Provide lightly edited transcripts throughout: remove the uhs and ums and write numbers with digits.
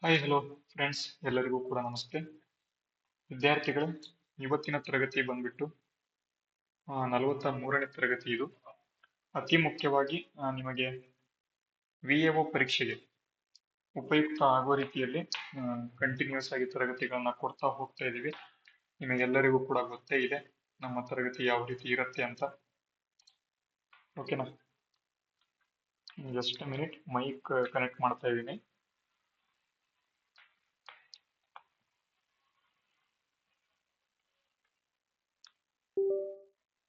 Hi hello friends, ಎಲ್ಲರಿಗೂ ಕೂಡ ನಮಸ್ತೆ. ವಿದ್ಯಾರ್ಥಿಗಳೇ, ಇವತ್ತಿನ ತರಗತಿ ಬಂದ್ಬಿಟ್ಟು 43ನೇ ತರಗತಿ ಇದು. ಅತಿ ಮುಖ್ಯವಾಗಿ ನಿಮಗೆ VAO ಪರೀಕ್ಷೆಗೆ ಉಪಯುಕ್ತ ಆಗುವ ರೀತಿಯಲ್ಲಿ ಕಂಟಿನ್ಯೂಸ್ ಆಗಿ ತರಗತಿಗಳನ್ನ ಕೊಡ್ತಾ ಹೋಗ್ತಾ ಇದೀವಿ. ನಿಮಗೆಲ್ಲರಿಗೂ ಕೂಡ ಗೊತ್ತೇ ಇದೆ ನಮ್ಮ ತರಗತಿ ಯಾವ ರೀತಿ ಇರುತ್ತೆ ಅಂತ. ಓಕೆನಾ? ಜಸ್ಟ್ ಮಿನಿಟ್, ಮೈಕ್ ಕನೆಕ್ಟ್ ಮಾಡ್ತಾ ಇದ್ದೀನಿ.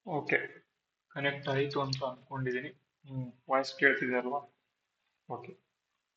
ಓಕೆ, ಕನೆಕ್ಟ್ ಆಯಿತು ಅಂತ ಅನ್ಕೊಂಡಿದ್ದೀನಿ. ವಾಯ್ಸ್ ಕೇಳ್ತಿದೆ ಅಲ್ವಾ? ಓಕೆ.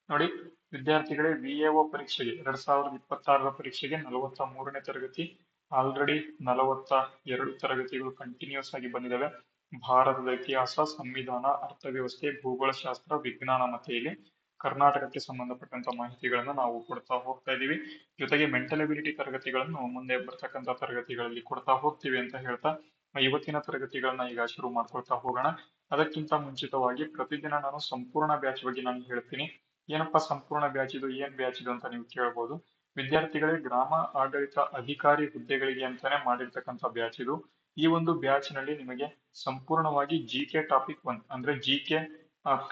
ನೋಡಿ ವಿದ್ಯಾರ್ಥಿಗಳೇ, VAO ಪರೀಕ್ಷೆಗೆ 2026ರ ಪರೀಕ್ಷೆಗೆ 43ನೇ ತರಗತಿ. ಆಲ್ರೆಡಿ 42 ತರಗತಿಗಳು ಕಂಟಿನ್ಯೂಸ್ ಆಗಿ ಬಂದಿದ್ದಾವೆ. ಭಾರತದ ಇತಿಹಾಸ, ಸಂವಿಧಾನ, ಅರ್ಥವ್ಯವಸ್ಥೆ, ಭೂಗೋಳಶಾಸ್ತ್ರ, ವಿಜ್ಞಾನ ಮತ್ತೆ ಇಲ್ಲಿ ಕರ್ನಾಟಕಕ್ಕೆ ಸಂಬಂಧಪಟ್ಟಂತ ಮಾಹಿತಿಗಳನ್ನ ನಾವು ಕೊಡ್ತಾ ಹೋಗ್ತಾ ಇದೀವಿ. ಜೊತೆಗೆ ಮೆಂಟಲ್ ಎಬಿಲಿಟಿ ತರಗತಿಗಳನ್ನು ಮುಂದೆ ಬರ್ತಕ್ಕಂಥ ತರಗತಿಗಳಲ್ಲಿ ಕೊಡ್ತಾ ಹೋಗ್ತೀವಿ ಅಂತ ಹೇಳ್ತಾ ಇವತ್ತಿನ ತರಗತಿಗಳನ್ನ ಈಗ ಶುರು ಮಾಡ್ಕೊಳ್ತಾ ಹೋಗೋಣ. ಅದಕ್ಕಿಂತ ಮುಂಚಿತವಾಗಿ ಪ್ರತಿದಿನ ನಾನು ಸಂಪೂರ್ಣ ಬ್ಯಾಚ್ ಬಗ್ಗೆ ನಾನು ಹೇಳ್ತೀನಿ. ಏನಪ್ಪಾ ಸಂಪೂರ್ಣ ಬ್ಯಾಚ್ ಇದು, ಏನ್ ಬ್ಯಾಚ್ ಇದು ಅಂತ ನೀವು ಕೇಳಬಹುದು. ವಿದ್ಯಾರ್ಥಿಗಳೇ, ಗ್ರಾಮ ಆಡಳಿತ ಅಧಿಕಾರಿ ಹುದ್ದೆಗಳಿಗೆ ಅಂತಾನೆ ಮಾಡಿರ್ತಕ್ಕಂಥ ಬ್ಯಾಚ್ ಇದು. ಈ ಒಂದು ಬ್ಯಾಚ್ ನಲ್ಲಿ ನಿಮಗೆ ಸಂಪೂರ್ಣವಾಗಿ GK ಟಾಪಿಕ್ 1 ಅಂದ್ರೆ GK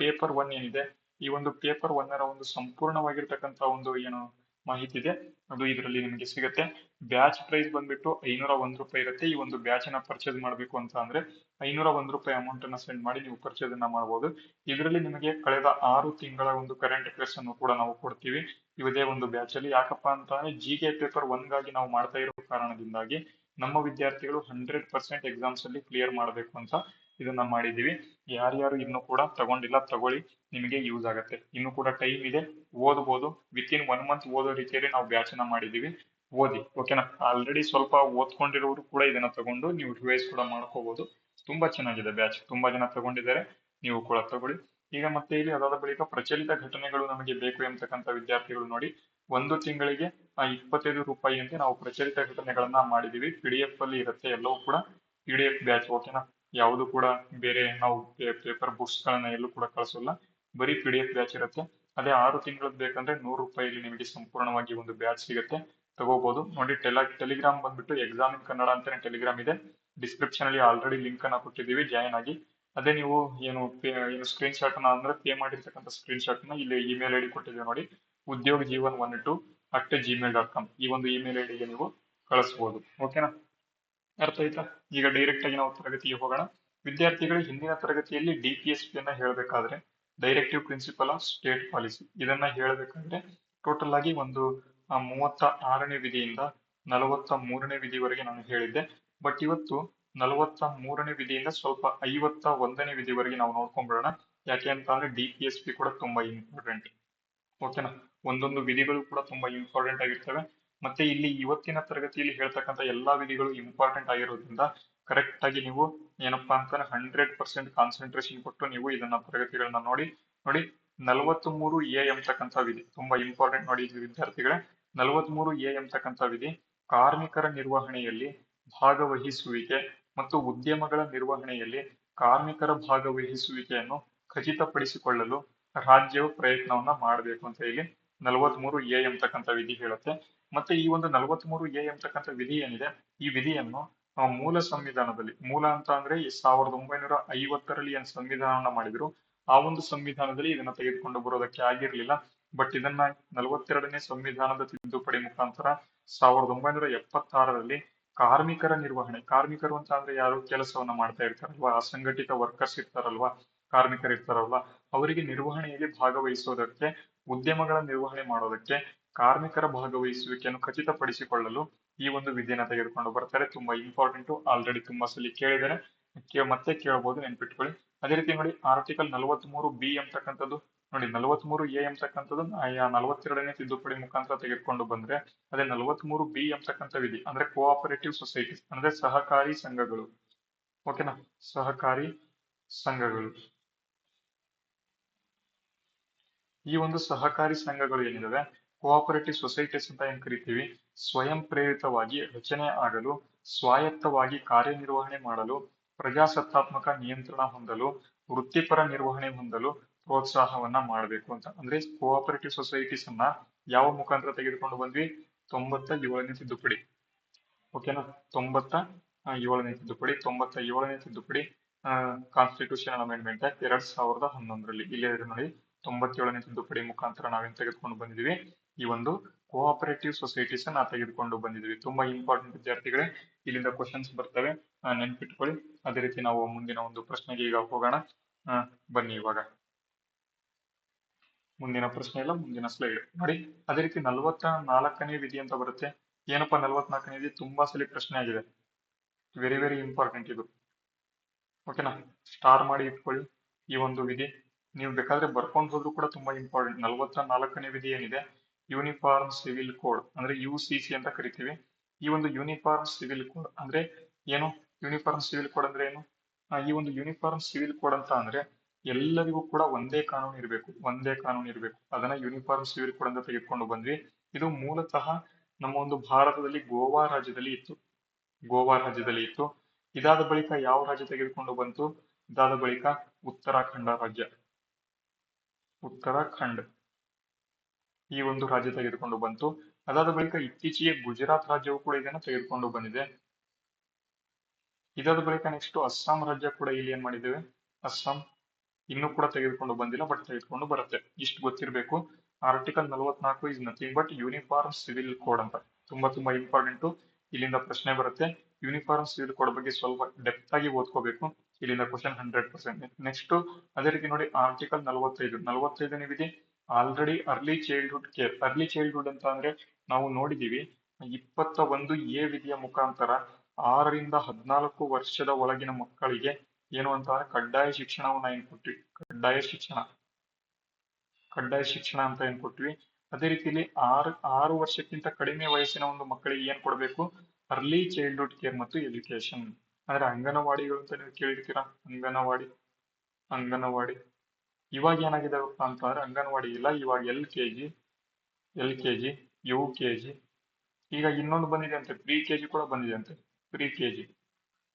ಪೇಪರ್ 1 ಏನಿದೆ, ಈ ಒಂದು ಪೇಪರ್ 1ರ ಒಂದು ಸಂಪೂರ್ಣವಾಗಿರ್ತಕ್ಕಂಥ ಒಂದು ಏನು ಮಾಹಿತಿ ಇದೆ ಅದು ಇದರಲ್ಲಿ ನಿಮಗೆ ಸಿಗುತ್ತೆ. ಬ್ಯಾಚ್ ಪ್ರೈಸ್ ಬಂದ್ಬಿಟ್ಟು 501 ರೂಪಾಯಿ ಇರುತ್ತೆ. ಈ ಒಂದು ಬ್ಯಾಚ್ ನ ಪರ್ಚೇಸ್ ಮಾಡಬೇಕು ಅಂತ ಅಂದ್ರೆ 501 ರೂಪಾಯಿ ಅಮೌಂಟ್ ಅನ್ನ ಸೆಂಡ್ ಮಾಡಿ ನೀವು ಪರ್ಚೇಸ್ ಅನ್ನ ಮಾಡಬಹುದು. ಇದರಲ್ಲಿ ನಿಮಗೆ ಕಳೆದ 6 ತಿಂಗಳ ಒಂದು ಕರೆಂಟ್ ಅಫೇರ್ಸ್ ಅನ್ನು ಕೂಡ ನಾವು ಕೊಡ್ತೀವಿ ಇದೇ ಒಂದು ಬ್ಯಾಚ್ ಅಲ್ಲಿ. ಯಾಕಪ್ಪ ಅಂತಂದ್ರೆ GK ಪೇಪರ್ 1 ಗಾಗಿ ನಾವು ಮಾಡ್ತಾ ಇರೋ ಕಾರಣದಿಂದಾಗಿ ನಮ್ಮ ವಿದ್ಯಾರ್ಥಿಗಳು 100% ಎಕ್ಸಾಮ್ಸ್ ಅಲ್ಲಿ ಕ್ಲಿಯರ್ ಮಾಡಬೇಕು ಅಂತ ಇದನ್ನ ಮಾಡಿದೀವಿ. ಯಾರ್ಯಾರು ಇನ್ನೂ ಕೂಡ ತಗೊಂಡಿಲ್ಲ ತಗೊಳ್ಳಿ, ನಿಮಗೆ ಯೂಸ್ ಆಗುತ್ತೆ. ಇನ್ನು ಕೂಡ ಟೈಮ್ ಇದೆ, ಓದಬಹುದು. ವಿತಿನ್ 1 ಮಂತ್ ಓದೋ ರೀತಿಯಲ್ಲಿ ನಾವು ಬ್ಯಾಚ್ ಅನ್ನ ಮಾಡಿದೀವಿ. ಓದಿ, ಓಕೆನಾ? ಆಲ್ರೆಡಿ ಸ್ವಲ್ಪ ಓದ್ಕೊಂಡಿರೋರು ಕೂಡ ಇದನ್ನ ತಗೊಂಡು ನೀವು ರಿವೈಸ್ ಕೂಡ ಮಾಡ್ಕೋಬಹುದು. ತುಂಬಾ ಚೆನ್ನಾಗಿದೆ ಬ್ಯಾಚ್, ತುಂಬಾ ಜನ ತಗೊಂಡಿದ್ದಾರೆ, ನೀವು ಕೂಡ ತಗೊಳ್ಳಿ. ಈಗ ಮತ್ತೆ ಇಲ್ಲಿ ಅದಾದ ಬಳಿಕ ಪ್ರಚಲಿತ ಘಟನೆಗಳು ನಮಗೆ ಬೇಕು ಎಂಬತಕ್ಕಂಥ ವಿದ್ಯಾರ್ಥಿಗಳು ನೋಡಿ, ಒಂದು ತಿಂಗಳಿಗೆ 25 ರೂಪಾಯಿ ಅಂತ ನಾವು ಪ್ರಚಲಿತ ಘಟನೆಗಳನ್ನ ಮಾಡಿದೀವಿ. PDF ಅಲ್ಲಿ ಇರುತ್ತೆ ಎಲ್ಲವೂ ಕೂಡ, PDF ಬ್ಯಾಚ್, ಓಕೆನಾ? ಯಾವುದು ಕೂಡ ಬೇರೆ ನಾವು ಪೇಪರ್ ಬುಕ್ಸ್ ಗಳನ್ನ ಎಲ್ಲೂ ಕೂಡ ಕಳಿಸೋಲ್ಲ, ಬರೀ PDF ಬ್ಯಾಚ್ ಇರುತ್ತೆ. ಅದೇ 6 ತಿಂಗಳದ್ದು ಬೇಕಂದ್ರೆ 100 ರೂಪಾಯಿಲಿ ನಿಮಗೆ ಸಂಪೂರ್ಣವಾಗಿ ಒಂದು ಬ್ಯಾಚ್ ಸಿಗುತ್ತೆ, ತಗೋಬಹುದು. ನೋಡಿ ಟೆಲಿಗ್ರಾಮ್ ಬಂದ್ಬಿಟ್ಟು ಎಕ್ಸಾಮ್ ಇನ್ ಕನ್ನಡ ಅಂತಾನೆ ಟೆಲಿಗ್ರಾಮ್ ಇದೆ. ಡಿಸ್ಕ್ರಿಪ್ಷನ್ ಅಲ್ಲಿ ಆಲ್ರೆಡಿ ಲಿಂಕ್ ಅನ್ನ ಕೊಟ್ಟಿದ್ದೀವಿ, ಜಾಯಿನ್ ಆಗಿ. ಅದೇ ನೀವು ಏನು ಸ್ಕ್ರೀನ್ ಶಾಟ್ ಅನ್ನ ಅಂದ್ರೆ ಪೇ ಮಾಡಿರ್ತಕ್ಕಂಥ ಸ್ಕ್ರೀನ್ ಶಾಟ್ ನ ಇಲ್ಲಿ ಇಮೇಲ್ ಐಡಿ ಕೊಟ್ಟಿದ್ದೀವಿ ನೋಡಿ, udyogjeevan12@gmail.com, ಈ ಒಂದು ಇಮೇಲ್ ಐಡಿಗೆ ನೀವು ಕಳಿಸಬಹುದು. ಓಕೆನಾ? ಅರ್ಥ ಆಯ್ತಾ? ಈಗ ಡೈರೆಕ್ಟ್ ಆಗಿ ನಾವು ತರಗತಿಗೆ ಹೋಗೋಣ. ವಿದ್ಯಾರ್ಥಿಗಳು, ಹಿಂದಿನ ತರಗತಿಯಲ್ಲಿ DPSP ಅನ್ನ ಹೇಳಬೇಕಾದ್ರೆ, directive principle of state policy, ಇದನ್ನ ಹೇಳಬೇಕಾದ್ರೆ ಟೋಟಲ್ ಆಗಿ ಒಂದು 36ನೇ ವಿಧಿಯಿಂದ 43ನೇ ವಿಧಿವರೆಗೆ ನಾನು ಹೇಳಿದ್ದೆ. ಬಟ್ ಇವತ್ತು 43ನೇ ವಿಧಿಯಿಂದ ಸ್ವಲ್ಪ 51ನೇ ವಿಧಿವರೆಗೆ ನಾವು ನೋಡ್ಕೊಂಡ್ಬಿಡೋಣ. ಯಾಕೆ ಅಂತ ಅಂದ್ರೆ DPSP ಕೂಡ ತುಂಬಾ ಇಂಪಾರ್ಟೆಂಟ್. ಓಕೆನಾ? ಒಂದೊಂದು ವಿಧಿಗಳು ಕೂಡ ತುಂಬಾ ಇಂಪಾರ್ಟೆಂಟ್ ಆಗಿರ್ತವೆ. ಮತ್ತೆ ಇಲ್ಲಿ ಇವತ್ತಿನ ತರಗತಿಯಲ್ಲಿ ಹೇಳ್ತಕ್ಕಂಥ ಎಲ್ಲಾ ವಿಧಿಗಳು ಇಂಪಾರ್ಟೆಂಟ್ ಆಗಿರೋದ್ರಿಂದ ಕರೆಕ್ಟ್ ಆಗಿ ನೀವು ಏನಪ್ಪಾ ಅಂತಾನೆ 100% ಕಾನ್ಸಂಟ್ರೇಷನ್ ಕೊಟ್ಟು ನೀವು ಇದನ್ನ ತರಗತಿಗಳನ್ನ ನೋಡಿ. 43A ಎಂಬತಕ್ಕಂಥ ವಿಧಿ ತುಂಬಾ ಇಂಪಾರ್ಟೆಂಟ್ ನೋಡಿ ವಿದ್ಯಾರ್ಥಿಗಳೇ. 43A ಎಂಬತಕ್ಕಂಥ ವಿಧಿ ಕಾರ್ಮಿಕರ ನಿರ್ವಹಣೆಯಲ್ಲಿ ಭಾಗವಹಿಸುವಿಕೆ ಮತ್ತು ಉದ್ಯಮಗಳ ನಿರ್ವಹಣೆಯಲ್ಲಿ ಕಾರ್ಮಿಕರ ಭಾಗವಹಿಸುವಿಕೆಯನ್ನು ಖಚಿತಪಡಿಸಿಕೊಳ್ಳಲು ರಾಜ್ಯವು ಪ್ರಯತ್ನವನ್ನ ಮಾಡಬೇಕು ಅಂತ ಇಲ್ಲಿ 43A ಎಂಬತಕ್ಕಂಥ ವಿಧಿ ಹೇಳುತ್ತೆ. ಮತ್ತೆ ಈ ಒಂದು 43A ಎಂಬತಕ್ಕಂಥ ವಿಧಿ ಏನಿದೆ, ಈ ವಿಧಿಯನ್ನು ಮೂಲ ಸಂವಿಧಾನದಲ್ಲಿ, ಮೂಲ ಅಂತ ಅಂದ್ರೆ 1950ರಲ್ಲಿ ಏನ್ ಸಂವಿಧಾನವನ್ನ ಮಾಡಿದ್ರು, ಆ ಒಂದು ಸಂವಿಧಾನದಲ್ಲಿ ಇದನ್ನ ತೆಗೆದುಕೊಂಡು ಬರೋದಕ್ಕೆ ಆಗಿರ್ಲಿಲ್ಲ. ಬಟ್ ಇದನ್ನ 42ನೇ ಸಂವಿಧಾನದ ತಿದ್ದುಪಡಿ ಮುಖಾಂತರ 1976ರಲ್ಲಿ ಕಾರ್ಮಿಕರ ನಿರ್ವಹಣೆ, ಕಾರ್ಮಿಕರು ಅಂತ ಅಂದ್ರೆ ಯಾರು ಕೆಲಸವನ್ನ ಮಾಡ್ತಾ ಇರ್ತಾರಲ್ವಾ, ಅಸಂಘಟಿತ ವರ್ಕರ್ಸ್ ಇರ್ತಾರಲ್ವಾ, ಕಾರ್ಮಿಕರು ಇರ್ತಾರಲ್ವಾ, ಅವರಿಗೆ ನಿರ್ವಹಣೆಯಲ್ಲಿ ಭಾಗವಹಿಸೋದಕ್ಕೆ, ಉದ್ಯಮಗಳ ನಿರ್ವಹಣೆ ಮಾಡೋದಕ್ಕೆ ಕಾರ್ಮಿಕರ ಭಾಗವಹಿಸುವಿಕೆಯನ್ನು ಖಚಿತಪಡಿಸಿಕೊಳ್ಳಲು ಈ ಒಂದು ವಿಧಿಯನ್ನ ತೆಗೆದುಕೊಂಡು ಬರ್ತಾರೆ. ತುಂಬಾ ಇಂಪಾರ್ಟೆಂಟ್, ಆಲ್ರೆಡಿ ತುಂಬಾ ಸಲ ಕೇಳಿದರೆ ಮತ್ತೆ ಕೇಳಬಹುದು, ನೆನ್ಪಿಟ್ಕೊಳ್ಳಿ. ಅದೇ ರೀತಿ ನೋಡಿ, ಆರ್ಟಿಕಲ್ 43B ಎಂಬತಕ್ಕಂಥದ್ದು ನೋಡಿ, 43A ಎಂಬತಕ್ಕಂಥದ್ದು 42ನೇ ತಿದ್ದುಪಡಿ ಮುಖಾಂತರ ತೆಗೆದುಕೊಂಡು ಬಂದ್ರೆ, ಅದೇ 43B ಎಂಬತಕ್ಕಂಥ ವಿಧಿ ಅಂದ್ರೆ ಕೋಆಪರೇಟಿವ್ ಸೊಸೈಟೀಸ್ ಅಂದ್ರೆ ಸಹಕಾರಿ ಸಂಘಗಳು. ಓಕೆನಾ? ಸಹಕಾರಿ ಸಂಘಗಳು. ಈ ಒಂದು ಸಹಕಾರಿ ಸಂಘಗಳು ಏನಿದಾವೆ, ಕೋಆಪರೇಟಿವ್ ಸೊಸೈಟೀಸ್ ಅಂತ ಏನ್ ಕರಿತೀವಿ, ಸ್ವಯಂ ಪ್ರೇರಿತವಾಗಿ ರಚನೆ ಆಗಲು, ಸ್ವಾಯತ್ತವಾಗಿ ಕಾರ್ಯನಿರ್ವಹಣೆ ಮಾಡಲು, ಪ್ರಜಾಸತ್ತಾತ್ಮಕ ನಿಯಂತ್ರಣ ಹೊಂದಲು, ವೃತ್ತಿಪರ ನಿರ್ವಹಣೆ ಹೊಂದಲು, ಪ್ರೋತ್ಸಾಹವನ್ನ ಮಾಡಬೇಕು ಅಂತ. ಅಂದ್ರೆ ಕೋಆಪರೇಟಿವ್ ಸೊಸೈಟೀಸ್ ಅನ್ನ ಯಾವ ಮುಖಾಂತರ ತೆಗೆದುಕೊಂಡು ಬಂದ್ವಿ? 97ನೇ ತಿದ್ದುಪಡಿ. ಓಕೆನಾ? 97ನೇ ತಿದ್ದುಪಡಿ ಕಾನ್ಸ್ಟಿಟ್ಯೂಷನಲ್ ಅಮೆಂಡ್ಮೆಂಟ್ ಆಕ್ಟ್ 2011ರಲ್ಲಿ ಇಲ್ಲೇ ಇದೆ ನೋಡಿ. 97ನೇ ತಿದ್ದುಪಡಿ ಮುಖಾಂತರ ನಾವೇನ್ ತೆಗೆದುಕೊಂಡು ಬಂದಿದೀವಿ? ಈ ಒಂದು ಕೋಆಪರೇಟಿವ್ ಸೊಸೈಟೀಸ್ ಅನ್ನ ತೆಗೆದುಕೊಂಡು ಬಂದಿದ್ವಿ. ತುಂಬಾ ಇಂಪಾರ್ಟೆಂಟ್ ವಿದ್ಯಾರ್ಥಿಗಳೇ, ಇಲ್ಲಿಂದ ಕ್ವಶನ್ಸ್ ಬರ್ತವೆ, ನೆನ್ಪಿಟ್ಕೊಳ್ಳಿ. ಅದೇ ರೀತಿ ನಾವು ಮುಂದಿನ ಒಂದು ಪ್ರಶ್ನೆಗೆ ಈಗ ಹೋಗೋಣ. ಬನ್ನಿ ಇವಾಗ ಮುಂದಿನ ಪ್ರಶ್ನೆ ಇಲ್ಲ, ಮುಂದಿನ ಸ್ಲೈಡ್ ನೋಡಿ. ಅದೇ ರೀತಿ 44ನೇ ವಿಧಿ ಅಂತ ಬರುತ್ತೆ. ಏನಪ್ಪಾ 44ನೇ ವಿಧಿ? ತುಂಬಾ ಸಲ ಪ್ರಶ್ನೆ ಆಗಿದೆ. ವೆರಿ ವೆರಿ ಇಂಪಾರ್ಟೆಂಟ್ ಇದು. ಓಕೆನಾ? ಸ್ಟಾರ್ ಮಾಡಿ ಇಟ್ಕೊಳ್ಳಿ ಈ ಒಂದು ವಿಧಿ. ನೀವು ಬೇಕಾದ್ರೆ ಬರ್ಕೊಂಡು ಹೋದ್ರು ಕೂಡ ತುಂಬಾ ಇಂಪಾರ್ಟೆಂಟ್. 44ನೇ ವಿಧಿ ಏನಿದೆ, ಯೂನಿಫಾರ್ಮ್ ಸಿವಿಲ್ ಕೋಡ್ ಅಂದ್ರೆ UCC ಅಂತ ಕರಿತೀವಿ. ಈ ಒಂದು ಯೂನಿಫಾರ್ಮ್ ಸಿವಿಲ್ ಕೋಡ್ ಅಂದ್ರೆ ಏನು? ಯೂನಿಫಾರ್ಮ್ ಸಿವಿಲ್ ಕೋಡ್ ಅಂದ್ರೆ ಏನು? ಈ ಒಂದು ಯೂನಿಫಾರ್ಮ್ ಸಿವಿಲ್ ಕೋಡ್ ಅಂತ ಅಂದ್ರೆ ಎಲ್ಲರಿಗೂ ಕೂಡ ಒಂದೇ ಕಾನೂನು ಇರಬೇಕು. ಅದನ್ನ ಯೂನಿಫಾರ್ಮ್ ಸಿವಿಲ್ ಕೋಡ್ ಅಂತ ತೆಗೆದುಕೊಂಡು ಬಂದ್ವಿ. ಇದು ಮೂಲತಃ ನಮ್ಮ ಒಂದು ಭಾರತದಲ್ಲಿ ಗೋವಾ ರಾಜ್ಯದಲ್ಲಿ ಇತ್ತು. ಇದಾದ ಬಳಿಕ ಯಾವ ರಾಜ್ಯ ತೆಗೆದುಕೊಂಡು ಬಂತು? ಇದಾದ ಬಳಿಕ ಉತ್ತರಾಖಂಡ್ ಈ ಒಂದು ರಾಜ್ಯ ತೆಗೆದುಕೊಂಡು ಬಂತು. ಅದಾದ ಬಳಿಕ ಇತ್ತೀಚೆಗೆ ಗುಜರಾತ್ ರಾಜ್ಯವು ಕೂಡ ಇದನ್ನು ತೆಗೆದುಕೊಂಡು ಬಂದಿದೆ. ಇದಾದ ಬಳಿಕ ನೆಕ್ಸ್ಟ್ ಅಸ್ಸಾಂ ರಾಜ್ಯ ಕೂಡ ಇಲ್ಲಿ ಏನ್ ಮಾಡಿದ್ದೇವೆ? ಅಸ್ಸಾಂ ಇನ್ನೂ ಕೂಡ ತೆಗೆದುಕೊಂಡು ಬಂದಿಲ್ಲ, ಬಟ್ ತೆಗೆದುಕೊಂಡು ಬರುತ್ತೆ. ಇಷ್ಟು ಗೊತ್ತಿರಬೇಕು. Article 44 is nothing but uniform civil code ಅಂತ. ತುಂಬಾ ಇಂಪಾರ್ಟೆಂಟ್. ಇಲ್ಲಿಂದ ಪ್ರಶ್ನೆ ಬರುತ್ತೆ. ಯೂನಿಫಾರ್ಮ್ ಸಿವಿಲ್ ಕೋಡ್ ಬಗ್ಗೆ ಸ್ವಲ್ಪ ಡೆಪ್ತ್ ಆಗಿ ಓದ್ಕೋಬೇಕು. ಇಲ್ಲಿಂದ ಕ್ವಶನ್ 100%. ನೆಕ್ಸ್ಟ್ ಅದೇ ರೀತಿ ನೋಡಿ, ಆರ್ಟಿಕಲ್ 45ನೇ ವಿಧಿ ಆಲ್ರೆಡಿ ಅರ್ಲಿ ಚೈಲ್ಡ್ಹುಡ್ ಅಂತ ಅಂದ್ರೆ ನಾವು ನೋಡಿದೀವಿ. 21A ವಿಧಿಯ ಮುಖಾಂತರ 6ರಿಂದ 14 ವರ್ಷದ ಒಳಗಿನ ಮಕ್ಕಳಿಗೆ ಏನು ಅಂತಂದ್ರೆ ಕಡ್ಡಾಯ ಶಿಕ್ಷಣವನ್ನ ಏನ್ ಕೊಟ್ವಿ? ಕಡ್ಡಾಯ ಶಿಕ್ಷಣ ಅಂತ ಏನ್ ಕೊಟ್ವಿ. ಅದೇ ರೀತಿಯಲ್ಲಿ 6 ವರ್ಷಕ್ಕಿಂತ ಕಡಿಮೆ ವಯಸ್ಸಿನ ಒಂದು ಮಕ್ಕಳಿಗೆ ಏನ್ ಕೊಡ್ಬೇಕು? ಅರ್ಲಿ ಚೈಲ್ಡ್ಹುಡ್ ಕೇರ್ ಮತ್ತು ಎಜುಕೇಶನ್ ಅಂದ್ರೆ ಅಂಗನವಾಡಿಗಳು ಅಂತ ನೀವು ಕೇಳಿರ್ತೀರಾ. ಅಂಗನವಾಡಿ ಇವಾಗ ಏನಾಗಿದಾವಪ್ಪ ಅಂತಂದ್ರೆ ಅಂಗನವಾಡಿ ಇಲ್ಲ, ಇವಾಗ LKG UKG, ಈಗ ಇನ್ನೊಂದು ಬಂದಿದೆ ಅಂತೆ, ಪ್ರಿ ಕೆಜಿ ಕೂಡ ಬಂದಿದೆ ಅಂತೆ. ಪ್ರಿ ಕೆಜಿ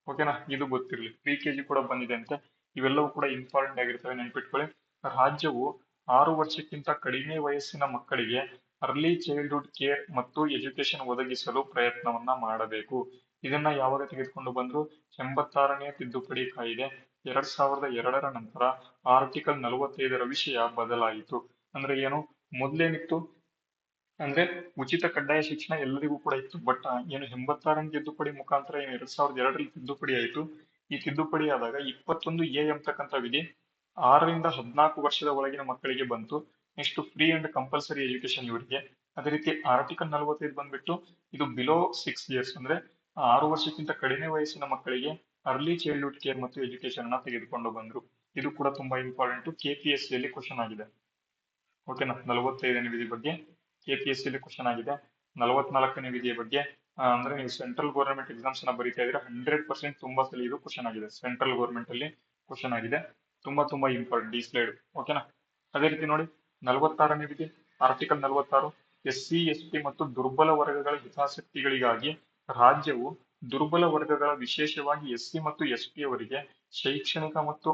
ಓಕೆನಾ? ಇದು ಗೊತ್ತಿರಲಿ. ಪ್ರಿ ಕೆಜಿ ಕೂಡ ಬಂದಿದೆ ಅಂತೆ. ಇವೆಲ್ಲವೂ ಕೂಡ ಇಂಪಾರ್ಟೆಂಟ್ ಆಗಿರ್ತವೆ, ನೆನ್ಪಿಟ್ಕೊಳ್ಳಿ. ರಾಜ್ಯವು 6 ವರ್ಷಕ್ಕಿಂತ ಕಡಿಮೆ ವಯಸ್ಸಿನ ಮಕ್ಕಳಿಗೆ ಅರ್ಲಿ ಚೈಲ್ಡ್ಹುಡ್ ಕೇರ್ ಮತ್ತು ಎಜುಕೇಶನ್ ಒದಗಿಸಲು ಪ್ರಯತ್ನವನ್ನ ಮಾಡಬೇಕು. ಇದನ್ನ ಯಾವಾಗ ತೆಗೆದುಕೊಂಡು ಬಂದ್ರು? 86ನೇ ತಿದ್ದುಪಡಿ ಕಾಯ್ದೆ 2002ರ ನಂತರ ಆರ್ಟಿಕಲ್ 45ರ ವಿಷಯ ಬದಲಾಯಿತು. ಅಂದ್ರೆ ಏನು? ಮೊದ್ಲೇನಿತ್ತು ಅಂದ್ರೆ ಉಚಿತ ಕಡ್ಡಾಯ ಶಿಕ್ಷಣ ಎಲ್ಲರಿಗೂ ಕೂಡ ಇತ್ತು. ಬಟ್ ಏನು 86ನೇ ತಿದ್ದುಪಡಿ ಮುಖಾಂತರ ಏನು 2002ರಲ್ಲಿ ತಿದ್ದುಪಡಿ ಆಯಿತು. ಈ ತಿದ್ದುಪಡಿ ಆದಾಗ 21A ಎಂಬತಕ್ಕಂಥ ವಿಧಿ 6ರಿಂದ 14 ವರ್ಷದ ಒಳಗಿನ ಮಕ್ಕಳಿಗೆ ಬಂತು. Next free and compulsory education ಇವರಿಗೆ. ಅದೇ ರೀತಿ ಆರ್ಟಿಕಲ್ 45 ಬಂದ್ಬಿಟ್ಟು ಇದು ಬಿಲೋ 6 ಇಯರ್ಸ್ ಅಂದ್ರೆ 6 ವರ್ಷಕ್ಕಿಂತ ಕಡಿಮೆ ವಯಸ್ಸಿನ ಮಕ್ಕಳಿಗೆ ಅರ್ಲಿ ಚೈಲ್ಡ್ಹುಡ್ ಕೇರ್ ಮತ್ತು ಎಜುಕೇಶನ್ ಅನ್ನ ತೆಗೆದುಕೊಂಡು ಬಂದ್ರು. ಇದು ಕೂಡ ತುಂಬಾ ಇಂಪಾರ್ಟೆಂಟ್. KPSC ಯಲ್ಲಿ ಕ್ವಶನ್ ಆಗಿದೆ. ಓಕೆನಾ? 45ನೇ ವಿಧಿ ಬಗ್ಗೆ KPSC ಯಲ್ಲಿ ಕ್ವಶನ್ ಆಗಿದೆ. 44ನೇ ವಿಧಿಯ ಬಗ್ಗೆ ಅಂದ್ರೆ ನೀವು ಸೆಂಟ್ರಲ್ ಗೌರ್ಮೆಂಟ್ ಎಕ್ಸಾಮ್ಸ್ ನ ಬರೀತಾ ಇದ್ರೆ 100% ತುಂಬಾ ಸಲ ಇದು ಕ್ವಶನ್ ಆಗಿದೆ. ಸೆಂಟ್ರಲ್ ಗೌರ್ಮೆಂಟ್ ಅಲ್ಲಿ ಕ್ವಶನ್ ಆಗಿದೆ. ತುಂಬಾ ಇಂಪಾರ್ಟೆಂಟ್ ಈ ಸ್ಲೈಡ್. ಓಕೆನಾ? ಅದೇ ರೀತಿ ನೋಡಿ, 46ನೇ ವಿಧಿ ಆರ್ಟಿಕಲ್ 46 SC ST ಮತ್ತು ದುರ್ಬಲ ವರ್ಗಗಳ ಹಿತಾಸಕ್ತಿಗಳಿಗಾಗಿ ರಾಜ್ಯವು ದುರ್ಬಲ ವರ್ಗಗಳ ವಿಶೇಷವಾಗಿ SC ಮತ್ತು ST ಅವರಿಗೆ ಶೈಕ್ಷಣಿಕ ಮತ್ತು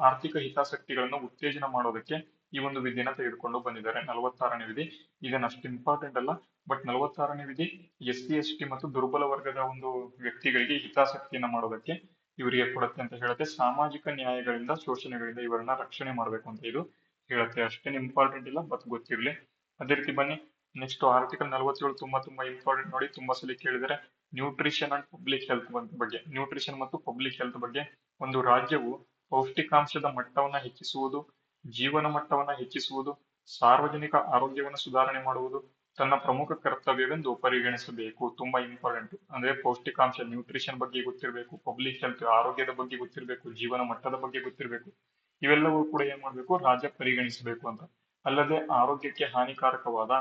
ಆರ್ಥಿಕ ಹಿತಾಸಕ್ತಿಗಳನ್ನು ಉತ್ತೇಜನ ಮಾಡೋದಕ್ಕೆ ಈ ಒಂದು ವಿಧಿನ ತೆಗೆದುಕೊಂಡು ಬಂದಿದ್ದಾರೆ. 46ನೇ ವಿಧಿ ಇದನ್ನ ಅಷ್ಟು ಇಂಪಾರ್ಟೆಂಟ್ ಅಲ್ಲ, ಬಟ್ 46ನೇ ವಿಧಿ SC ST ಮತ್ತು ದುರ್ಬಲ ವರ್ಗದ ಒಂದು ವ್ಯಕ್ತಿಗಳಿಗೆ ಹಿತಾಸಕ್ತಿಯನ್ನ ಮಾಡೋದಕ್ಕೆ ಇವರಿಗೆ ಕೊಡುತ್ತೆ ಅಂತ ಹೇಳುತ್ತೆ. ಸಾಮಾಜಿಕ ನ್ಯಾಯಗಳಿಂದ ಶೋಷಣೆಗಳಿಂದ ಇವರನ್ನ ರಕ್ಷಣೆ ಮಾಡಬೇಕು ಅಂತ ಇದು ಹೇಳುತ್ತೆ. ಅಷ್ಟೇನು ಇಂಪಾರ್ಟೆಂಟ್ ಇಲ್ಲ, ಬಟ್ ಗೊತ್ತಿರಲಿ. ಅದೇ ರೀತಿ ಬನ್ನಿ ನೆಕ್ಸ್ಟ್ ಆರ್ಟಿಕಲ್ 47 ತುಂಬಾ ಇಂಪಾರ್ಟೆಂಟ್ ನೋಡಿ. ತುಂಬಾ ಸಲ ಕೇಳಿದರೆ ನ್ಯೂಟ್ರಿಷನ್ ಅಂಡ್ ಪಬ್ಲಿಕ್ ಹೆಲ್ತ್ ಬಗ್ಗೆ. ನ್ಯೂಟ್ರಿಷನ್ ಮತ್ತು ಪಬ್ಲಿಕ್ ಹೆಲ್ತ್ ಬಗ್ಗೆ ಒಂದು ರಾಜ್ಯವು ಪೌಷ್ಟಿಕಾಂಶದ ಮಟ್ಟವನ್ನ ಹೆಚ್ಚಿಸುವುದು, ಜೀವನ ಮಟ್ಟವನ್ನ ಹೆಚ್ಚಿಸುವುದು, ಸಾರ್ವಜನಿಕ ಆರೋಗ್ಯವನ್ನು ಸುಧಾರಣೆ ಮಾಡುವುದು ತನ್ನ ಪ್ರಮುಖ ಕರ್ತವ್ಯವೆಂದು ಪರಿಗಣಿಸಬೇಕು. ತುಂಬಾ ಇಂಪಾರ್ಟೆಂಟ್. ಅಂದ್ರೆ ಪೌಷ್ಟಿಕಾಂಶ ನ್ಯೂಟ್ರಿಷನ್ ಬಗ್ಗೆ ಗೊತ್ತಿರಬೇಕು, ಪಬ್ಲಿಕ್ ಹೆಲ್ತ್ ಆರೋಗ್ಯದ ಬಗ್ಗೆ ಗೊತ್ತಿರಬೇಕು, ಜೀವನ ಮಟ್ಟದ ಬಗ್ಗೆ ಗೊತ್ತಿರಬೇಕು. ಇವೆಲ್ಲವೂ ಕೂಡ ಏನ್ ಮಾಡ್ಬೇಕು? ರಾಜ್ಯ ಪರಿಗಣಿಸಬೇಕು ಅಂತ. ಅಲ್ಲದೆ ಆರೋಗ್ಯಕ್ಕೆ ಹಾನಿಕಾರಕವಾದ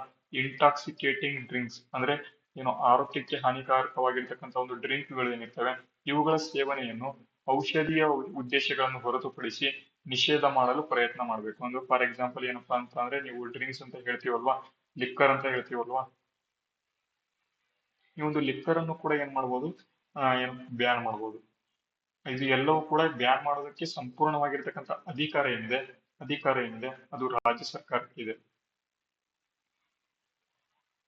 ಇಂಟಾಕ್ಸಿಕೇಟಿಂಗ್ ಡ್ರಿಂಕ್ಸ್ ಅಂದ್ರೆ ಏನು ಆರೋಗ್ಯಕ್ಕೆ ಹಾನಿಕಾರಕವಾಗಿರ್ತಕ್ಕಂಥ ಒಂದು ಡ್ರಿಂಕ್ಗಳು ಏನಿರ್ತವೆ ಇವುಗಳ ಸೇವನೆಯನ್ನು ಔಷಧೀಯ ಉದ್ದೇಶಗಳನ್ನು ಹೊರತುಪಡಿಸಿ ನಿಷೇಧ ಮಾಡಲು ಪ್ರಯತ್ನ ಮಾಡಬೇಕು. ಅಂದ್ರೆ ಫಾರ್ ಎಕ್ಸಾಂಪಲ್ ಏನಪ್ಪಾ ಅಂತ ಅಂದ್ರೆ ನೀವು ಡ್ರಿಂಕ್ಸ್ ಅಂತ ಹೇಳ್ತೀವಲ್ವಾ, ಲಿಕ್ಕರ್ ಅಂತ ಹೇಳ್ತೀವಲ್ವಾ, ಈ ಒಂದು ಲಿಕ್ಕರ್ ಅನ್ನು ಕೂಡ ಏನ್ ಮಾಡ್ಬೋದು? ಏನು ಬ್ಯಾನ್ ಮಾಡ್ಬೋದು. ಇದು ಎಲ್ಲವೂ ಕೂಡ ಬ್ಯಾನ್ ಮಾಡೋದಕ್ಕೆ ಸಂಪೂರ್ಣವಾಗಿರ್ತಕ್ಕಂಥ ಅಧಿಕಾರ ಏನಿದೆ ಅದು ರಾಜ್ಯ ಸರ್ಕಾರಕ್ಕೆ ಇದೆ.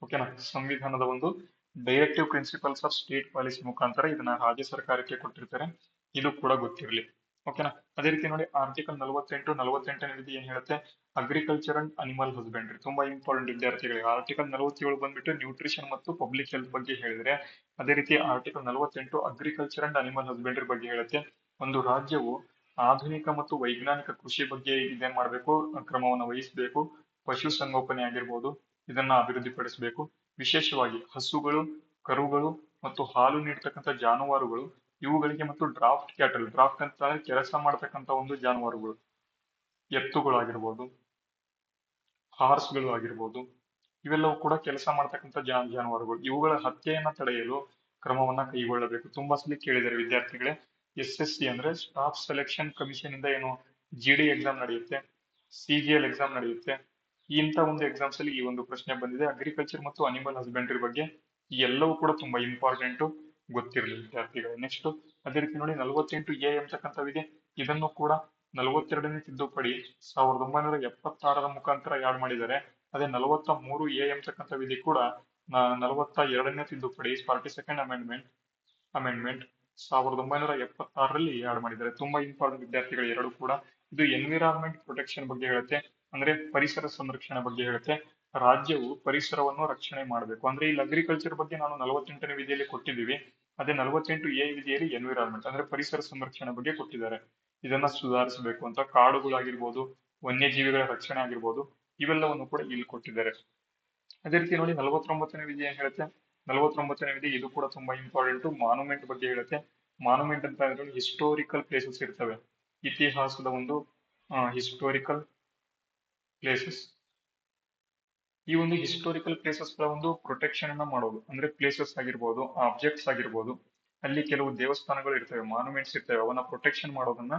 ಓಕೆನಾ. ಸಂವಿಧಾನದ ಒಂದು directive principles of state policy ಮುಖಾಂತರ ಇದನ್ನ ರಾಜ್ಯ ಸರ್ಕಾರಕ್ಕೆ ಕೊಟ್ಟಿರ್ತಾರೆ, ಇದು ಕೂಡ ಗೊತ್ತಿರಲಿ. ಓಕೆನಾ. ಅದೇ ರೀತಿ ನೋಡಿ ಆರ್ಟಿಕಲ್ 48 ವಿಧಿ ಏನ್ ಹೇಳುತ್ತೆ, ಅಗ್ರಿಕಲ್ಚರ್ ಅಂಡ್ ಅನಿಮಲ್ ಹಸ್ಬೆಂಡ್ರಿ, ತುಂಬಾ ಇಂಪಾರ್ಟೆಂಟ್ ವಿದ್ಯಾರ್ಥಿಗಳಿಗೆ. ಆರ್ಟಿಕಲ್ 47 ಬಂದ್ಬಿಟ್ಟು ನ್ಯೂಟ್ರಿಷನ್ ಮತ್ತು ಪಬ್ಲಿಕ್ ಹೆಲ್ತ್ ಬಗ್ಗೆ ಹೇಳಿದ್ರೆ, ಅದೇ ರೀತಿ article 48 agriculture and animal husbandry ಬಗ್ಗೆ ಹೇಳುತ್ತೆ. ಒಂದು ರಾಜ್ಯವು ಆಧುನಿಕ ಮತ್ತು ವೈಜ್ಞಾನಿಕ ಕೃಷಿ ಬಗ್ಗೆ ಇದೇನ್ ಮಾಡ್ಬೇಕು, ಕ್ರಮವನ್ನು ವಹಿಸಬೇಕು. ಪಶು ಸಂಗೋಪನೆ ಆಗಿರ್ಬೋದು, ಇದನ್ನ ಅಭಿವೃದ್ಧಿಪಡಿಸಬೇಕು. ವಿಶೇಷವಾಗಿ ಹಸುಗಳು, ಕರುಗಳು ಮತ್ತು ಹಾಲು ನೀಡ್ತಕ್ಕಂಥ ಜಾನುವಾರುಗಳು, ಇವುಗಳಿಗೆ ಮತ್ತು ಡ್ರಾಫ್ಟ್ ಅಂತ ಕೆಲಸ ಮಾಡ್ತಕ್ಕಂಥ ಒಂದು ಜಾನುವಾರುಗಳು, ಎತ್ತುಗಳಾಗಿರ್ಬೋದು, ಹಾರ್ಸ್ಗಳು ಆಗಿರ್ಬೋದು, ಇವೆಲ್ಲವೂ ಕೂಡ ಕೆಲಸ ಮಾಡ್ತಕ್ಕಂಥ ಜಾನುವಾರುಗಳು. ಇವುಗಳ ಹತ್ಯೆಯನ್ನ ತಡೆಯಲು ಕ್ರಮವನ್ನ ಕೈಗೊಳ್ಳಬೇಕು. ತುಂಬಾ ಸಲ ಕೇಳಿದ್ದಾರೆ ವಿದ್ಯಾರ್ಥಿಗಳೇ. SSC ಅಂದ್ರೆ ಸ್ಟಾಫ್ ಸೆಲೆಕ್ಷನ್ ಕಮಿಷನ್ ಇಂದ ಏನು GD ಎಕ್ಸಾಮ್ ನಡೆಯುತ್ತೆ, CGL ಎಕ್ಸಾಮ್ ನಡೆಯುತ್ತೆ. ಇಂಥ ಒಂದು ಎಕ್ಸಾಮ್ಸ್ ಅಲ್ಲಿ ಈ ಒಂದು ಪ್ರಶ್ನೆ ಬಂದಿದೆ. ಅಗ್ರಿಕಲ್ಚರ್ ಮತ್ತು ಅನಿಮಲ್ ಹಸ್ಬೆಂಡ್ರಿ ಬಗ್ಗೆ ಈ ಎಲ್ಲವೂ ಕೂಡ ತುಂಬಾ ಇಂಪಾರ್ಟೆಂಟ್, ಗೊತ್ತಿರಲಿ ವಿದ್ಯಾರ್ಥಿಗಳು. ನೆಕ್ಸ್ಟ್ ಅದೇ ರೀತಿ ನೋಡಿ 48A ಅಂತಕ್ಕಂಥವಿದೆ. ಇದನ್ನು ಕೂಡ 42ನೇ ತಿದ್ದುಪಡಿ 1976 ಮುಖಾಂತರ ಯಾಡ್ ಮಾಡಿದ್ದಾರೆ. ಅದೇ 43A ಅಂತಕ್ಕಂಥ ವಿಧಿ ಕೂಡ 42ನೇ ತಿದ್ದುಪಡಿ 42nd ಅಮೆಂಡ್ಮೆಂಟ್ 1976ರಲ್ಲಿ ಯಾಡ್ ಮಾಡಿದ್ದಾರೆ. ತುಂಬಾ ಇಂಪಾರ್ಟೆಂಟ್ ವಿದ್ಯಾರ್ಥಿಗಳು ಎರಡು ಕೂಡ. ಇದು ಎನ್ವಿರಾನ್ಮೆಂಟ್ ಪ್ರೊಟೆಕ್ಷನ್ ಬಗ್ಗೆ ಹೇಳುತ್ತೆ, ಅಂದ್ರೆ ಪರಿಸರ ಸಂರಕ್ಷಣೆ ಬಗ್ಗೆ ಹೇಳುತ್ತೆ. ರಾಜ್ಯವು ಪರಿಸರವನ್ನು ರಕ್ಷಣೆ ಮಾಡಬೇಕು. ಅಂದ್ರೆ ಇಲ್ಲಿ ಅಗ್ರಿಕಲ್ಚರ್ ಬಗ್ಗೆ ನಾನು 48ನೇ ವಿಧಿಯಲ್ಲಿ ಕೊಟ್ಟಿದ್ದೀವಿ. ಅದೇ 48A ವಿಧಿಯಲ್ಲಿ ಎನ್ವಿರಾನ್ಮೆಂಟ್ ಅಂದ್ರೆ ಪರಿಸರ ಸಂರಕ್ಷಣೆ ಬಗ್ಗೆ ಕೊಟ್ಟಿದ್ದಾರೆ. ಇದನ್ನ ಸುಧಾರಿಸಬೇಕು ಅಂತ. ಕಾಡುಗಳಾಗಿರ್ಬೋದು, ವನ್ಯಜೀವಿಗಳ ರಕ್ಷಣೆ ಆಗಿರ್ಬೋದು, ಇವೆಲ್ಲವನ್ನು ಕೂಡ ಇಲ್ಲಿ ಕೊಟ್ಟಿದ್ದಾರೆ. ಅದೇ ರೀತಿ ನೋಡಿ 49ನೇ ವಿಧಿ ಏನ್ ಹೇಳುತ್ತೆ, 49ನೇ ವಿಧಿ ಇದು ಕೂಡ ತುಂಬಾ ಇಂಪಾರ್ಟೆಂಟ್, ಮಾನ್ಯುಮೆಂಟ್ ಬಗ್ಗೆ ಹೇಳುತ್ತೆ. ಮಾನ್ಯುಮೆಂಟ್ ಅಂತ ಹೇಳಿದ್ರೆ ಹಿಸ್ಟೋರಿಕಲ್ ಪ್ಲೇಸಸ್ ಇರ್ತವೆ, ಇತಿಹಾಸದ ಒಂದು ಹಿಸ್ಟೋರಿಕಲ್ ಪ್ಲೇಸಸ್. ಈ ಒಂದು ಹಿಸ್ಟೋರಿಕಲ್ ಪ್ಲೇಸಸ್ ಗಳ ಒಂದು ಪ್ರೊಟೆಕ್ಷನ್ ಅನ್ನ ಮಾಡೋದು, ಅಂದ್ರೆ ಪ್ಲೇಸಸ್ ಆಗಿರ್ಬೋದು, ಆಬ್ಜೆಕ್ಟ್ಸ್ ಆಗಿರ್ಬೋದು, ಅಲ್ಲಿ ಕೆಲವು ದೇವಸ್ಥಾನಗಳು ಇರ್ತವೆ, ಮಾನ್ಯುಮೆಂಟ್ಸ್ ಇರ್ತವೆ, ಅವನ್ನ ಪ್ರೊಟೆಕ್ಷನ್ ಮಾಡೋದನ್ನ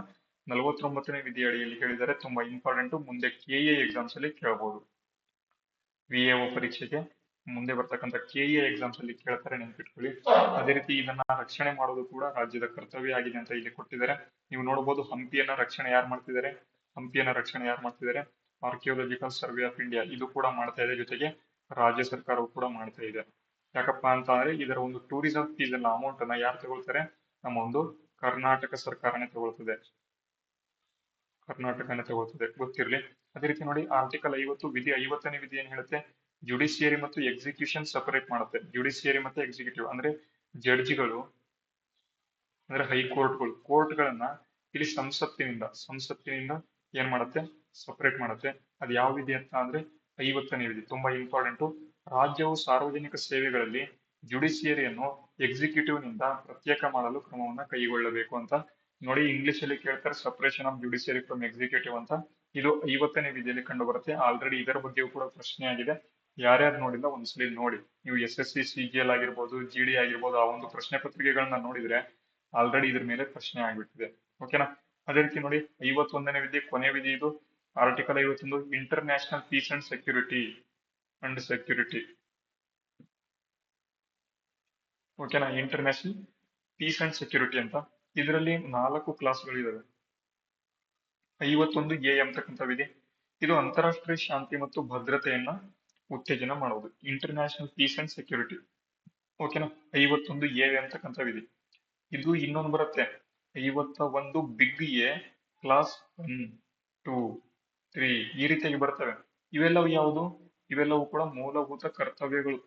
49ನೇ ವಿಧಿ ಅಡಿಯಲ್ಲಿ ಹೇಳಿದ್ದಾರೆ. ತುಂಬಾ ಇಂಪಾರ್ಟೆಂಟ್, ಮುಂದೆ KA ಎಕ್ಸಾಮ್ಸ್ ಅಲ್ಲಿ ಕೇಳಬಹುದು. VAO ಪರೀಕ್ಷೆಗೆ ಮುಂದೆ ಬರ್ತಕ್ಕಂಥ KA ಎಕ್ಸಾಮ್ಸ್ ಅಲ್ಲಿ ಕೇಳ್ತಾರೆ, ನೆನ್ಪಿಟ್ಕೊಳ್ಳಿ. ಅದೇ ರೀತಿ ಇದನ್ನ ರಕ್ಷಣೆ ಮಾಡೋದು ಕೂಡ ರಾಜ್ಯದ ಕರ್ತವ್ಯ ಆಗಿದೆ ಅಂತ ಇಲ್ಲಿ ಕೊಟ್ಟಿದ್ದಾರೆ. ನೀವು ನೋಡಬಹುದು ಹಂಪಿಯನ್ನ ರಕ್ಷಣೆ ಯಾರು ಮಾಡ್ತಿದ್ದಾರೆ, ಆರ್ಕಿಯೋಲಜಿಕಲ್ ಸರ್ವೆ ಆಫ್ ಇಂಡಿಯಾ ಇದು ಕೂಡ ಮಾಡ್ತಾ ಇದೆ, ಜೊತೆಗೆ ರಾಜ್ಯ ಸರ್ಕಾರವು ಕೂಡ ಮಾಡ್ತಾ ಇದೆ. ಯಾಕಪ್ಪ ಅಂತ ಅಂದ್ರೆ ಇದರ ಒಂದು ಟೂರಿಸಂ ಫೀಸ್ ಅನ್ನ ಅಮೌಂಟ್ ಅನ್ನ ಯಾರು ತಗೊಳ್ತಾರೆ, ನಮ್ಮ ಒಂದು ಕರ್ನಾಟಕ ಸರ್ಕಾರನೇ ತಗೊಳ್ತದೆ, ಗೊತ್ತಿರಲಿ. ಅದೇ ರೀತಿ ನೋಡಿ ಆರ್ಟಿಕಲ್ 50 ವಿಧಿ 50ನೇ ವಿಧಿ ಏನ್ ಹೇಳುತ್ತೆ, ಜುಡಿಷಿಯರಿ ಮತ್ತು ಎಕ್ಸಿಕ್ಯೂಷನ್ ಸಪರೇಟ್ ಮಾಡುತ್ತೆ. ಜುಡಿಷಿಯರಿ ಮತ್ತೆ ಎಕ್ಸಿಕ್ಯೂಟಿವ್ ಅಂದ್ರೆ ಜಡ್ಜಿಗಳು, ಅಂದ್ರೆ ಹೈಕೋರ್ಟ್ಗಳು, ಕೋರ್ಟ್ಗಳನ್ನ ಇಲ್ಲಿ ಸಂಸತ್ತಿನಿಂದ ಏನ್ ಮಾಡುತ್ತೆ, ಸಪರೇಟ್ ಮಾಡುತ್ತೆ. ಅದು ಯಾವ ವಿಧಿ ಅಂತ ಅಂದ್ರೆ 50ನೇ ವಿಧಿ. ತುಂಬಾ ಇಂಪಾರ್ಟೆಂಟ್. ರಾಜ್ಯವು ಸಾರ್ವಜನಿಕ ಸೇವೆಗಳಲ್ಲಿ ಜುಡಿಷಿಯರಿಯನ್ನು ಎಕ್ಸಿಕ್ಯೂಟಿವ್ ನಿಂದ ಪ್ರತ್ಯೇಕ ಮಾಡಲು ಕ್ರಮವನ್ನ ಕೈಗೊಳ್ಳಬೇಕು ಅಂತ. ನೋಡಿ ಇಂಗ್ಲಿಷ್ ಅಲ್ಲಿ ಕೇಳ್ತಾರೆ separation of judiciary from executive ಅಂತ. ಇದು 50ನೇ ವಿಧಿಯಲ್ಲಿ ಕಂಡು ಬರುತ್ತೆ. ಆಲ್ರೆಡಿ ಇದರ ಬಗ್ಗೆಯೂ ಕೂಡ ಪ್ರಶ್ನೆ ಆಗಿದೆ. ಯಾರ್ಯಾರು ನೋಡಿಲ್ಲ ಒಂದ್ಸಲಿ ನೋಡಿ. ನೀವು SSC CGL ಆಗಿರ್ಬೋದು, GD ಆಗಿರ್ಬೋದು, ಆ ಒಂದು ಪ್ರಶ್ನೆ ಪತ್ರಿಕೆಗಳನ್ನ ನೋಡಿದ್ರೆ ಆಲ್ರೆಡಿ ಇದ್ರ ಮೇಲೆ ಪ್ರಶ್ನೆ ಆಗ್ಬಿಟ್ಟಿದೆ. ಓಕೆನಾ. ಅದೇ ರೀತಿ ನೋಡಿ 51ನೇ ವಿಧಿ ಕೊನೆ ವಿಧಿ, ಇದು article 51 international piece and security. ಓಕೆನಾ. ಇಂಟರ್ನ್ಯಾಷನಲ್ ಪೀಸ್ ಅಂಡ್ ಸೆಕ್ಯೂರಿಟಿ ಅಂತ. ಇದರಲ್ಲಿ 4 ಕ್ಲಾಸ್ಗಳಿದಾವೆ. 51A ಅಂತಕ್ಕಂಥ ವಿಧಿ, ಇದು ಅಂತಾರಾಷ್ಟ್ರೀಯ ಶಾಂತಿ ಮತ್ತು ಭದ್ರತೆಯನ್ನ ಉತ್ತೇಜನ ಮಾಡೋದು, ಇಂಟರ್ನ್ಯಾಷನಲ್ ಪೀಸ್ ಅಂಡ್ ಸೆಕ್ಯೂರಿಟಿ. ಓಕೆನಾ. 51A ಅಂತಕ್ಕಂಥ ವಿಧಿ. ಇದು ಇನ್ನೊಂದು ಬರುತ್ತೆ 51 ಬಿಗ್ A, ಕ್ಲಾಸ್ 1, 2, 3 ಈ ರೀತಿಯಾಗಿ ಬರ್ತವೆ. ಇವೆಲ್ಲವೂ ಯಾವುದು, ಇವೆಲ್ಲವೂ ಕೂಡ ಮೂಲಭೂತ ಕರ್ತವ್ಯಗಳು.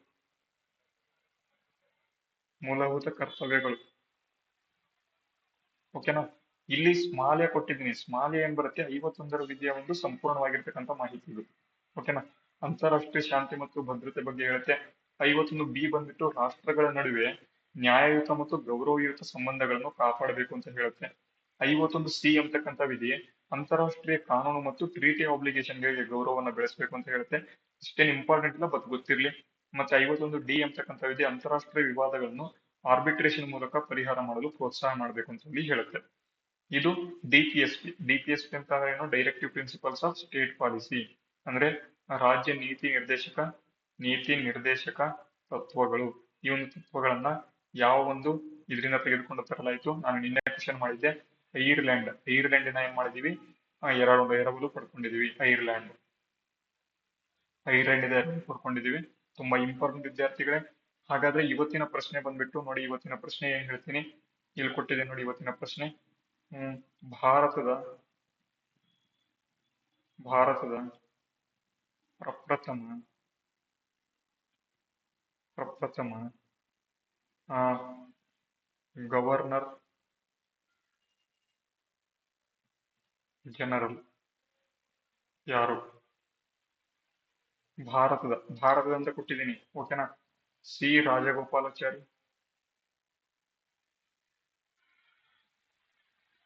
ಓಕೆನಾ. ಇಲ್ಲಿ ಸ್ಮಾಲ್ ಎ ಕೊಟ್ಟಿದ್ದೀನಿ. ಸ್ಮಾಲ್ ಎ ಏನ್ ಬರುತ್ತೆ, 51ರ ವಿಧಿಯ ಒಂದು ಸಂಪೂರ್ಣವಾಗಿರ್ತಕ್ಕಂಥ ಮಾಹಿತಿ ಇದು. ಓಕೆನಾ. ಅಂತಾರಾಷ್ಟ್ರೀಯ ಶಾಂತಿ ಮತ್ತು ಭದ್ರತೆ ಬಗ್ಗೆ ಹೇಳುತ್ತೆ. 51B ಬಂದ್ಬಿಟ್ಟು ರಾಷ್ಟ್ರಗಳ ನಡುವೆ ನ್ಯಾಯಯುತ ಮತ್ತು ಗೌರವಯುತ ಸಂಬಂಧಗಳನ್ನು ಕಾಪಾಡಬೇಕು ಅಂತ ಹೇಳುತ್ತೆ. 51C ಅಂತಕ್ಕಂಥ ವಿಧಿ ಅಂತಾರಾಷ್ಟ್ರೀಯ ಕಾನೂನು ಮತ್ತು ಟ್ರೀಟಿ ಗಳಿಗೆ ಗೌರವವನ್ನು ಬೆಳೆಸಬೇಕು ಅಂತ ಹೇಳುತ್ತೆ. ಇಷ್ಟೇನು ಇಂಪಾರ್ಟೆಂಟ್ ಇಲ್ಲ, ಬಟ್ ಗೊತ್ತಿರ್ಲಿ. ಮತ್ತೆ 51D ಅಂತಕ್ಕಂಥ ವಿಧಿ ಅಂತಾರಾಷ್ಟ್ರೀಯ ವಿವಾದಗಳನ್ನು ಆರ್ಬಿಟ್ರೇಷನ್ ಮೂಲಕ ಪರಿಹಾರ ಮಾಡಲು ಪ್ರೋತ್ಸಾಹ ಮಾಡಬೇಕು ಅಂತ ಹೇಳಿ ಹೇಳುತ್ತೆ. ಇದು DPSP ಅಂತ ಅಂದ್ರೆ ಏನು, directive principles of state policy, ಅಂದ್ರೆ ರಾಜ್ಯ ನೀತಿ ನಿರ್ದೇಶಕ ತತ್ವಗಳು. ಈ ಒಂದು ತತ್ವಗಳನ್ನ ಯಾವ ಒಂದು ಇದರಿಂದ ತೆಗೆದುಕೊಂಡು ತರಲಾಯಿತು. ನಾನು ನಿನ್ನೆ ಕ್ವಶನ್ ಮಾಡಿದ್ದೆ ಐರ್ಲೆಂಡಿನ ಏನ್ ಮಾಡಿದೀವಿ, ಎರವಲು ಪಡ್ಕೊಂಡಿದೀವಿ. ಐರ್ಲೆಂಡ್ ಪಡ್ಕೊಂಡಿದೀವಿ. ತುಂಬಾ ಇಂಪಾರ್ಟೆಂಟ್ ವಿದ್ಯಾರ್ಥಿಗಳೇ. ಹಾಗಾದ್ರೆ ಇವತ್ತಿನ ಪ್ರಶ್ನೆ ಬಂದ್ಬಿಟ್ಟು ನೋಡಿ, ಇವತ್ತಿನ ಪ್ರಶ್ನೆ ಏನ್ ಹೇಳ್ತೀನಿ, ಇಲ್ಲಿ ಕೊಟ್ಟಿದೆ ನೋಡಿ ಇವತ್ತಿನ ಪ್ರಶ್ನೆ. ಭಾರತದ ಪ್ರಪ್ರಥಮ ಗವರ್ನರ್ ಜನರಲ್ ಯಾರು? ಭಾರತದ ಅಂತ ಕೊಟ್ಟಿದ್ದೀನಿ, ಓಕೆನಾ. ಸಿ ರಾಜಗೋಪಾಲಾಚಾರಿ,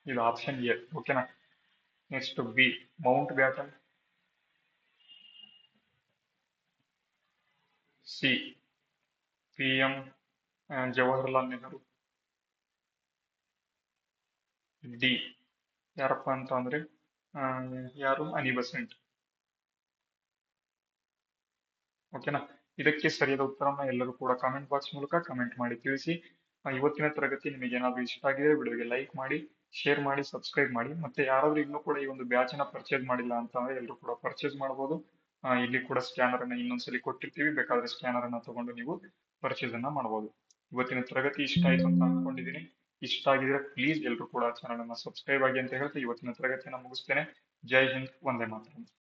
ಇದು ಆಪ್ಷನ್ ಎ, ಓಕೆನಾ. Next B Mount baton, C PM Jawaharlal Nehru, D ಯಾರಪ್ಪ ಅಂತ ಅಂದ್ರೆ ಯಾರು, ಅನಿ ಬೆಸೆಂಟ್, ಓಕೆನಾ. ಇದಕ್ಕೆ ಸರಿಯಾದ ಉತ್ತರವನ್ನು ಎಲ್ಲರೂ ಕೂಡ ಕಾಮೆಂಟ್ ಬಾಕ್ಸ್ ಮೂಲಕ ಕಮೆಂಟ್ ಮಾಡಿ ತಿಳಿಸಿ. ಇವತ್ತಿನ ತರಗತಿ ನಿಮಗೆ ಏನಾದರೂ ಇಷ್ಟ ಆಗಿದೆ ವಿಡಿಯೋಗೆ ಲೈಕ್ ಮಾಡಿ, ಶೇರ್ ಮಾಡಿ, ಸಬ್ಸ್ಕ್ರೈಬ್ ಮಾಡಿ. ಮತ್ತೆ ಯಾರಾದ್ರೂ ಇನ್ನೂ ಕೂಡ ಈ ಒಂದು ಬ್ಯಾಚ್ ನ ಪರ್ಚೇಸ್ ಮಾಡಿಲ್ಲ ಅಂತ ಅಂದ್ರೆ ಎಲ್ಲರೂ ಕೂಡ ಪರ್ಚೇಸ್ ಮಾಡಬಹುದು. ಇಲ್ಲಿ ಕೂಡ ಸ್ಕ್ಯಾನರ್ ಅನ್ನ ಇನ್ನೊಂದ್ಸಲಿ ಕೊಟ್ಟಿರ್ತೀವಿ, ಬೇಕಾದ್ರೆ ಸ್ಕ್ಯಾನರ್ ಅನ್ನ ತಗೊಂಡು ನೀವು ಪರ್ಚೇಸ್ ಅನ್ನ ಮಾಡಬಹುದು. ಇವತ್ತಿನ ತರಗತಿ ಇಷ್ಟ ಆಯ್ತು ಅಂತ ಅನ್ಕೊಂಡಿದ್ದೀನಿ. ಇಷ್ಟ ಆಗಿದ್ರೆ ಪ್ಲೀಸ್ ಎಲ್ಲರೂ ಕೂಡ ಚಾನಲ್ ಅನ್ನ ಸಬ್ಸ್ಕ್ರೈಬ್ ಆಗಿ ಅಂತ ಹೇಳ್ತಾ ಇವತ್ತಿನ ತರಗತಿಯನ್ನು ಮುಗಿಸ್ತೇನೆ. ಜೈ ಹಿಂದ್, ವಂದೇ ಮಾತರಂ.